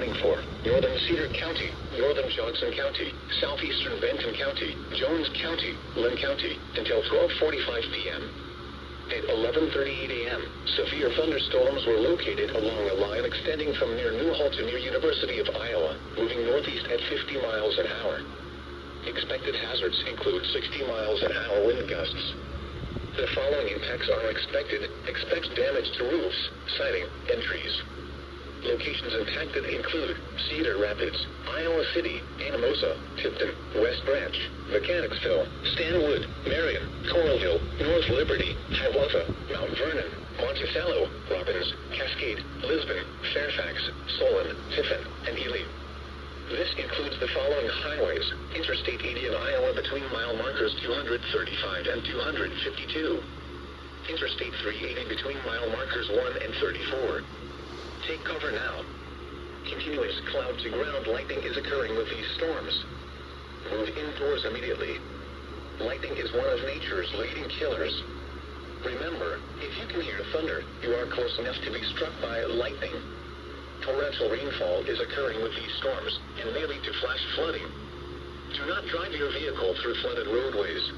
heading for northern Cedar County, northern Johnson County, southeastern Benton County, Jones County, Lynn County, until 12:45 p.m. At 11:38 a.m., severe thunderstorms were located along a line extending from near Newhall to near University of Iowa, moving northeast at 50 miles an hour. Expected hazards include 60 miles an hour wind gusts. The following impacts are expected. Expect damage to roofs, siding, and trees. Locations impacted include Cedar Rapids, Iowa City, Anamosa, Tipton, West Branch, Mechanicsville, Stanwood, Marion, Coral Hill, North Liberty, Hiawatha, Mount Vernon, Monticello, Robbins, Cascade, Lisbon, Fairfax, Solon, Tiffin, and Ely. This includes the following highways: Interstate 80 in Iowa between mile markers 235 and 252. Interstate 380 between mile markers 1 and 34. Take cover now. Continuous cloud-to-ground lightning is occurring with these storms. Move indoors immediately. Lightning is one of nature's leading killers. Remember, if you can hear thunder, you are close enough to be struck by lightning. Torrential rainfall is occurring with these storms and may lead to flash flooding. Do not drive your vehicle through flooded roadways.